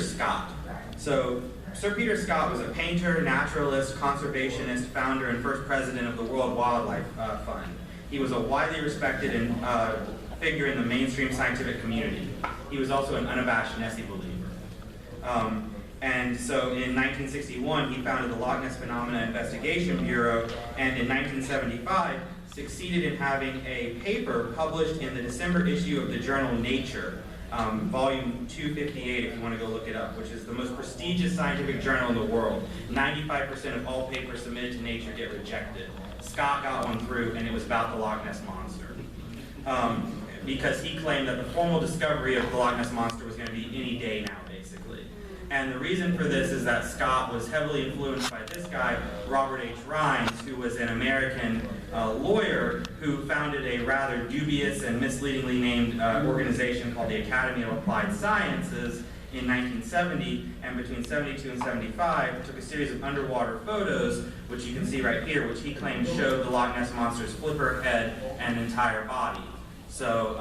Scott. So Sir Peter Scott was a painter, naturalist, conservationist, founder, and first president of the World Wildlife Fund. He was a widely respected figure in the mainstream scientific community. He was also an unabashed Nessie believer. And so in 1961, he founded the Loch Ness Phenomena Investigation Bureau, and in 1975, succeeded in having a paper published in the December issue of the journal Nature, volume 258 if you want to go look it up, which is the most prestigious scientific journal in the world. 95% of all papers submitted to Nature get rejected. Scott got one through, and it was about the Loch Ness Monster. Because he claimed that the formal discovery of the Loch Ness Monster was going to be any day now, basically. And the reason for this is that Scott was heavily influenced by this guy, Robert H. Rines, who was an American lawyer who founded a rather dubious and misleadingly named organization called the Academy of Applied Sciences in 1970, and between 72 and 75 took a series of underwater photos, which you can see right here, which he claimed showed the Loch Ness Monster's flipper head and entire body. So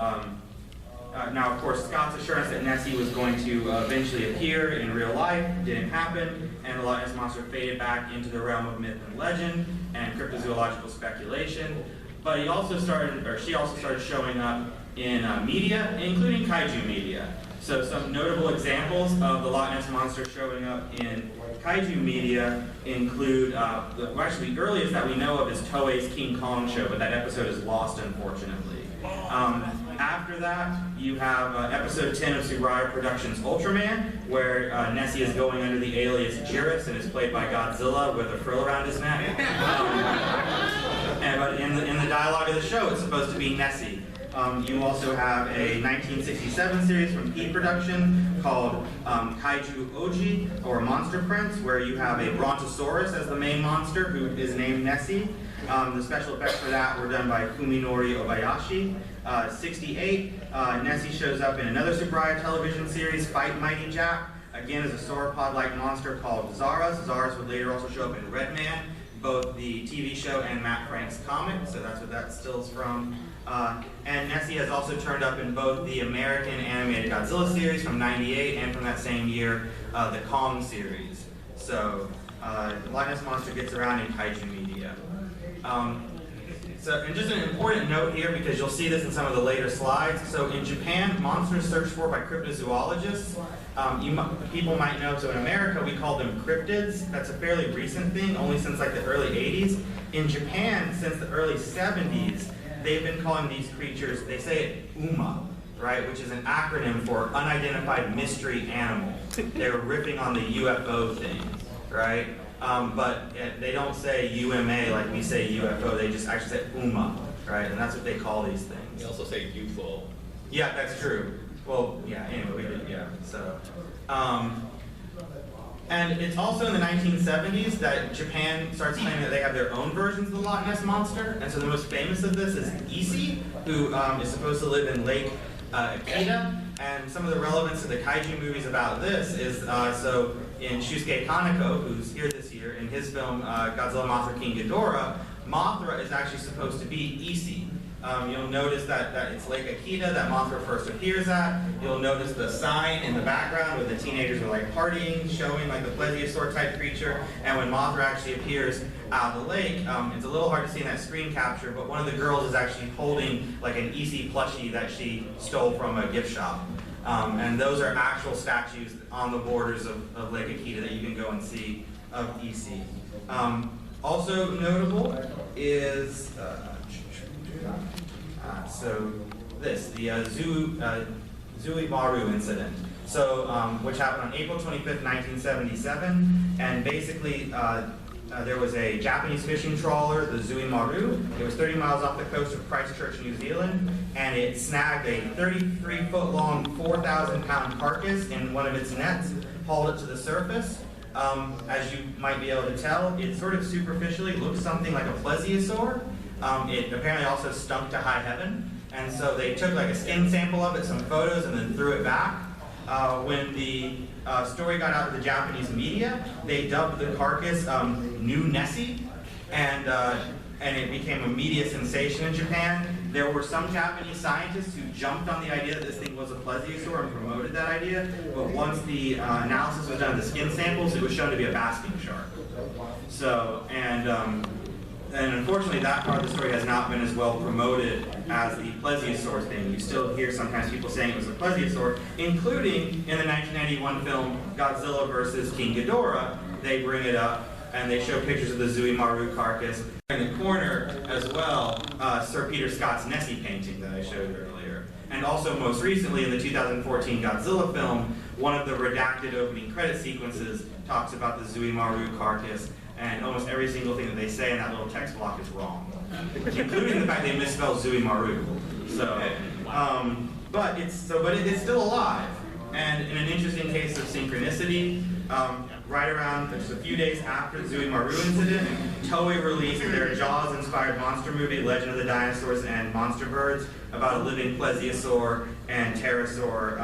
now, of course, Scott's assurance that Nessie was going to eventually appear in real life didn't happen, and the Loch Ness Monster faded back into the realm of myth and legend and cryptozoological speculation. But he also started, or she also started showing up in media, including kaiju media. So some notable examples of the Loch Ness Monster showing up in kaiju media include, actually the earliest that we know of is Toei's King Kong show, but that episode is lost, unfortunately. After that, you have episode 10 of Subaraya Productions' Ultraman, where Nessie is going under the alias Jiris and is played by Godzilla with a frill around his neck. But in the dialogue of the show, it's supposed to be Nessie. You also have a 1967 series from P Production called Kaiju Oji, or Monster Prince, where you have a Brontosaurus as the main monster who is named Nessie. The special effects for that were done by Fuminori Obayashi. 68, Nessie shows up in another Subaraya television series, Fight Mighty Jack, again as a sauropod-like monster called Zaras. Zaras would later also show up in Red Man, both the TV show and Matt Frank's comic, so that's what that stills from. And Nessie has also turned up in both the American animated Godzilla series from '98 and from that same year, the Kong series. So, Loch Ness Monster gets around in kaiju media. And just an important note here, because you'll see this in some of the later slides. So in Japan, monsters searched for by cryptozoologists. People might know, so in America we call them cryptids. That's a fairly recent thing, only since like the early 80s. In Japan, since the early 70s, they've been calling these creatures, they say it UMA, right, which is an acronym for Unidentified Mystery Animal. They were riffing on the UFO thing, right? But they don't say UMA like we say UFO, they just actually say UMA, right? And that's what they call these things. They also say UFO. Yeah, that's true. Well, yeah, anyway, we did, yeah, so. And it's also in the 1970s that Japan starts claiming that they have their own versions of the Loch Ness Monster. And so the most famous of this is Issei, who is supposed to live in Lake Akita. And some of the relevance of the kaiju movies about this is, so in Shusuke Kaneko, who's here this year, in his film Godzilla Mothra King Ghidorah, Mothra is actually supposed to be Issei. You'll notice that it's Lake Akita that Mothra first appears at. You'll notice the sign in the background where the teenagers are like partying, showing like the plesiosaur type creature. And when Mothra actually appears out of the lake, it's a little hard to see in that screen capture, but one of the girls is actually holding like an Issei plushie that she stole from a gift shop. And those are actual statues on the borders of Lake Akita that you can go and see of Issei. Also notable is so this, the Zuibaru incident, so which happened on April 25th, 1977, and basically there was a Japanese fishing trawler, the Zuimaru. It was 30 miles off the coast of Christchurch, New Zealand, and it snagged a 33-foot-long, 4,000-pound carcass in one of its nets, hauled it to the surface. As you might be able to tell, it sort of superficially looks something like a plesiosaur. It apparently also stunk to high heaven, and so they took like a skin sample of it, some photos, and then threw it back. When the story got out to the Japanese media, they dubbed the carcass New Nessie, and it became a media sensation in Japan. There were some Japanese scientists who jumped on the idea that this thing was a plesiosaur and promoted that idea, but once the analysis was done of the skin samples, it was shown to be a basking shark. So, and unfortunately that part of the story has not been as well promoted as the plesiosaur thing. You still hear sometimes people saying it was a plesiosaur, including in the 1991 film Godzilla vs. King Ghidorah. They bring it up and they show pictures of the Zuimaru carcass. In the corner as well, Sir Peter Scott's Nessie painting that I showed earlier. And also most recently in the 2014 Godzilla film, one of the redacted opening credit sequences talks about the Zuimaru carcass, and almost every single thing that they say in that little text block is wrong, including the fact they misspelled Zuimaru. So, but it's still alive. And in an interesting case of synchronicity, right around just a few days after the Zuimaru incident, Toho released their Jaws-inspired monster movie, Legend of the Dinosaurs and Monster Birds, about a living plesiosaur and pterosaur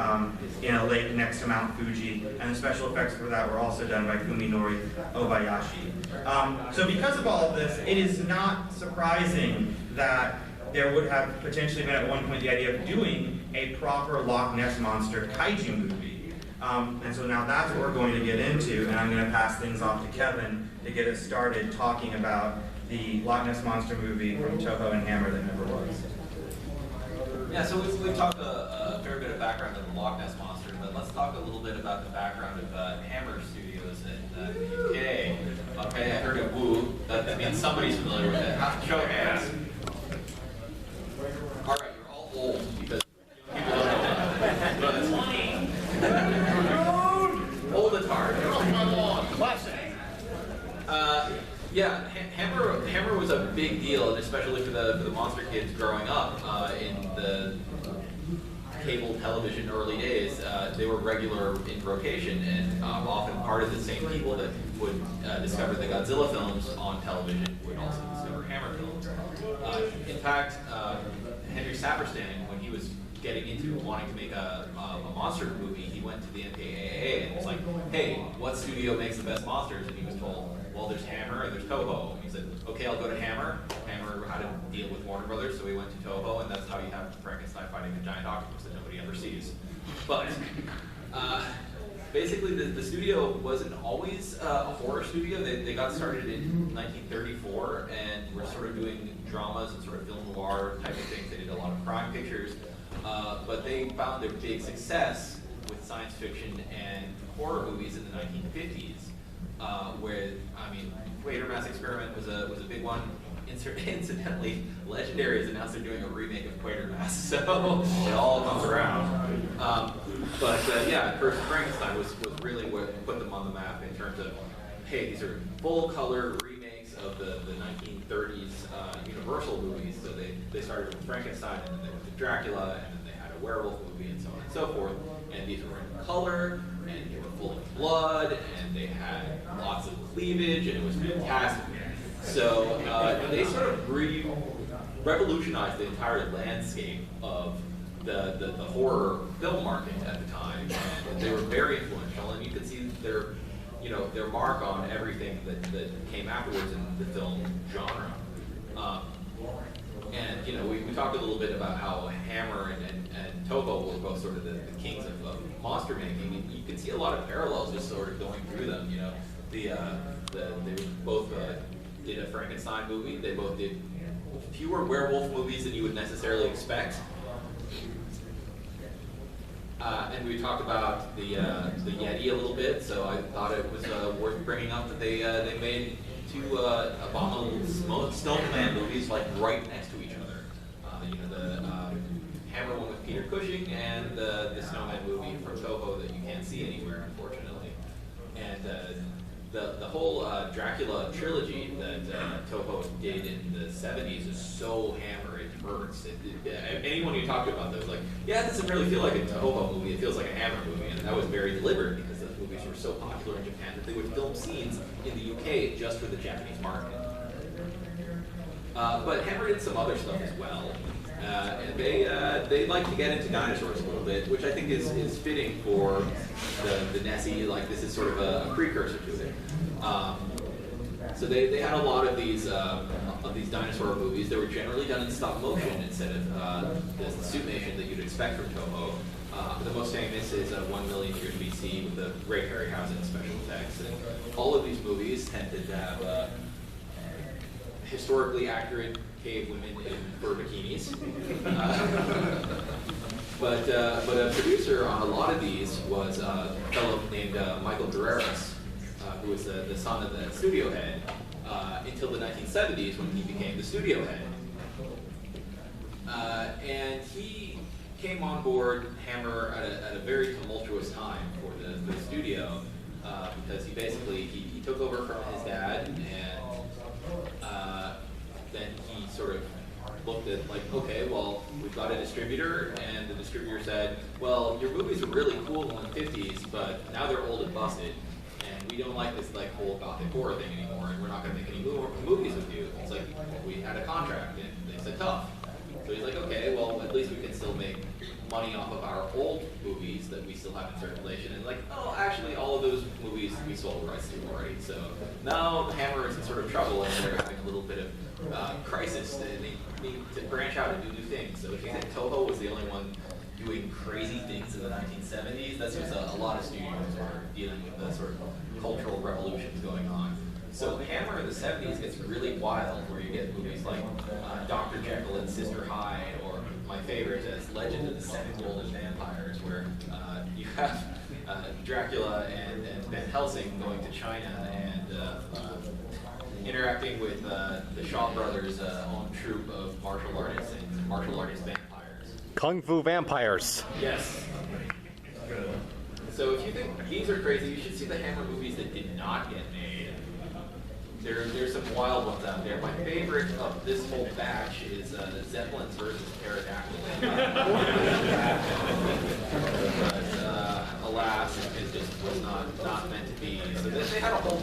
in a lake next to Mount Fuji. And the special effects for that were also done by Kuminori Obayashi. So because of all of this, it is not surprising that there would have potentially been at one point the idea of doing a proper Loch Ness Monster kaiju movie. And so now that's what we're going to get into, and I'm going to pass things off to Kevin to get us started talking about the Loch Ness Monster movie from Toho and Hammer that never was. Yeah, so we've talked a fair bit of background on the Loch Ness Monster, but let's talk a little bit about the background of Hammer Studios in the UK. Okay, I heard a woo. That means somebody's familiar with it. Show of hands. All right, you're all old because people don't know that. But it's old at heart. Classic. Yeah, Hammer was a big deal, especially for the monster kids growing up in the cable television early days. They were regular in rotation and often part of the same people that would discover the Godzilla films on television would also discover Hammer films. In fact, Henry Saperstein, when he was getting into wanting to make a monster movie, he went to the MPAA and was like, hey, what studio makes the best monsters? And he was told, well, there's Hammer and there's Toho. And he said, okay, I'll go to Hammer. Hammer had to deal with Warner Brothers, so we went to Toho, and that's how you have Frankenstein fighting a giant octopus that nobody ever sees. But basically, the studio wasn't always a horror studio. They got started in 1934 and were sort of doing dramas and sort of film noir type of things. They did a lot of crime pictures. But they found their big success with science fiction and horror movies in the 1950s, where, I mean, Quatermass Experiment was a big one. Incidentally, Legendary has announced they're doing a remake of Quatermass, so it all comes around. Yeah, First Frankenstein was really what put them on the map in terms of, hey, these are full-color remakes of the 1930s Universal movies. So they started with Frankenstein, and then they went to Dracula, and then they had a werewolf movie, and so on and so forth. And these were in color, and they were full of blood, and they had lots of cleavage, and it was fantastic. So they sort of revolutionized the entire landscape of the horror film market at the time, and they were very influential. And you could see their mark on everything that came afterwards in the film genre. And we talked a little bit about how Hammer and Toho were both sort of the kings of monster making, and you can see a lot of parallels just sort of going through them. They both did a Frankenstein movie. They both did fewer werewolf movies than you would necessarily expect. And we talked about the Yeti a little bit, so I thought it was worth bringing up that they made two abominable snowman movies like right next to each other. The Hammer one with Peter Cushing and the Snowman movie from Toho that you can't see anywhere, unfortunately. And the whole Dracula trilogy that Toho did in the 70s is so Hammer, it hurts. Anyone you talk to about those, like, yeah, it doesn't really feel like a Toho movie, it feels like a Hammer movie, and that was very deliberate because those movies were so popular in Japan that they would film scenes in the UK just for the Japanese market. But Hammer did some other stuff as well. And they like to get into dinosaurs a little bit, which I think is fitting for the Nessie. Like, this is sort of a precursor to it. So they had a lot of these dinosaur movies that were generally done in stop motion instead of the suitmation that you'd expect from Toho. The most famous is 1 million years BC with the Ray Harryhausen special effects. And all of these movies tended to have historically accurate cave women in fur bikinis. But a producer on a lot of these was a fellow named Michael Guerreras, who was the son of the studio head, until the 1970s when he became the studio head. And he came on board Hammer at a very tumultuous time for the studio, because he basically, he took over from his dad, and then he sort of looked at like, okay, well, we've got a distributor, and the distributor said, well, your movies were really cool in the 50s, but now they're old and busted, and we don't like this like whole gothic horror thing anymore, and we're not going to make any more movies with you. It's like, we had a contract, and they said tough. So he's like, okay, well, at least we can still make money off of our old movies that we still have in circulation. And like, oh, actually, all of those movies we sold rights to already. So now Hammer is in sort of trouble, and they're having a little bit of crisis. They need to branch out and do new things. So if you think Toho was the only one doing crazy things in the 1970s, that's just a lot of studios were dealing with the sort of cultural revolutions going on. So Hammer in the 70s gets really wild, where you get movies like Dr. Jekyll and Sister Hyde, or my favorite is Legend of the Seven Golden Vampires, where you have Dracula and Van Helsing going to China and interacting with the Shaw Brothers' own troupe of martial artists and martial artist vampires. Kung Fu vampires. Yes. So if you think these are crazy, you should see the Hammer movies that did not get made. There's some wild ones out there. My favorite of this whole batch is Zeppelins versus Pterodactyl. But alas, it just was not meant to be. So they had a whole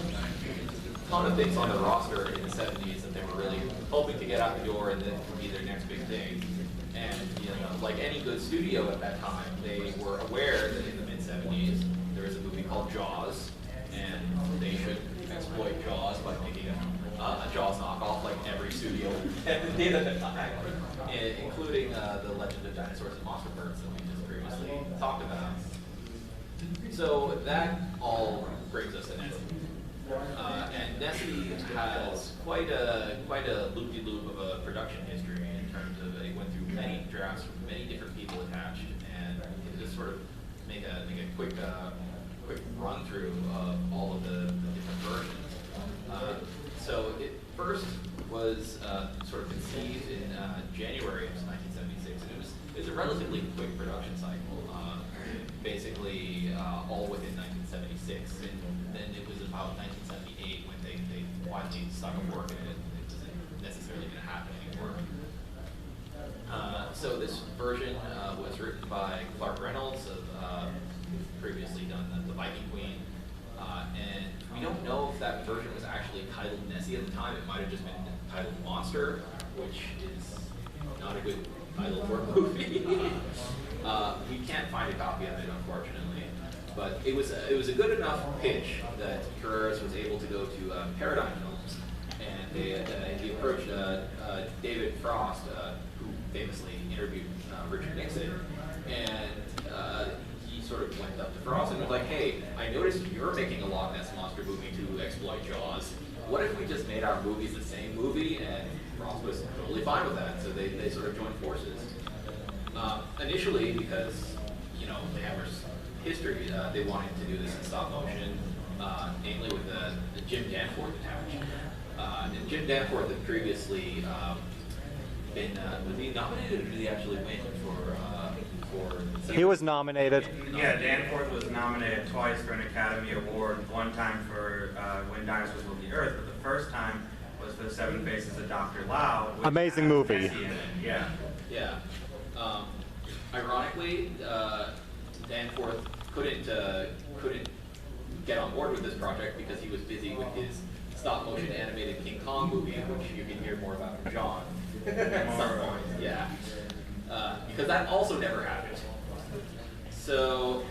ton of things on the roster in the 70s that they were really hoping to get out the door and then be their next big thing. And you know, like any good studio at that time, they were aware that in the mid-70s there was a movie called Jaws, and they should exploit Jaws by making a Jaws knockoff like every studio did at the time, including the Legend of Dinosaurs and Monster Birds that we just previously talked about. So that all brings us to Nessie. And Nessie has quite a loop-de-loop of a production history in terms of it went through many drafts with many different people attached, and we can just sort of make a quick run through of all of the different versions. So it first was sort of conceived in January of 1976, and it was a relatively quick production cycle. Basically all within 1976, and then it was about 1978 when they finally stopped work, and it wasn't necessarily going to happen anymore. So this version was written by Clark Reynolds, of previously done the Viking Queen, and we don't know if that version was actually titled Nessie at the time. It might have just been titled Monster, which is not a good title for a movie. We can't find a copy of it, unfortunately, but it was a good enough pitch that Carreras was able to go to Paradigm Films, and he approached David Frost, who famously interviewed Richard Nixon, and he sort of went up to Frost and was like, "Hey, I noticed you're making a Loch Ness Monster movie to exploit Jaws. What if we just made our movies the same movie?" And Frost was totally fine with that, so they sort of joined forces. Initially, because, you know, Hammer's history, they wanted to do this in stop motion, namely with the Jim Danforth attached. And Jim Danforth had previously been, was he nominated, or did he actually win for He was nominated. Yeah, Danforth was nominated twice for an Academy Award, one time for When Dinosaurs Ruled the Earth, but the first time was for The Seven Faces of Dr. Lao. Amazing movie. Nessie in it. Yeah. Yeah. Ironically, Danforth couldn't get on board with this project because he was busy with his stop-motion animated King Kong movie, which you can hear more about from John at some point. Yeah, because that also never happened. So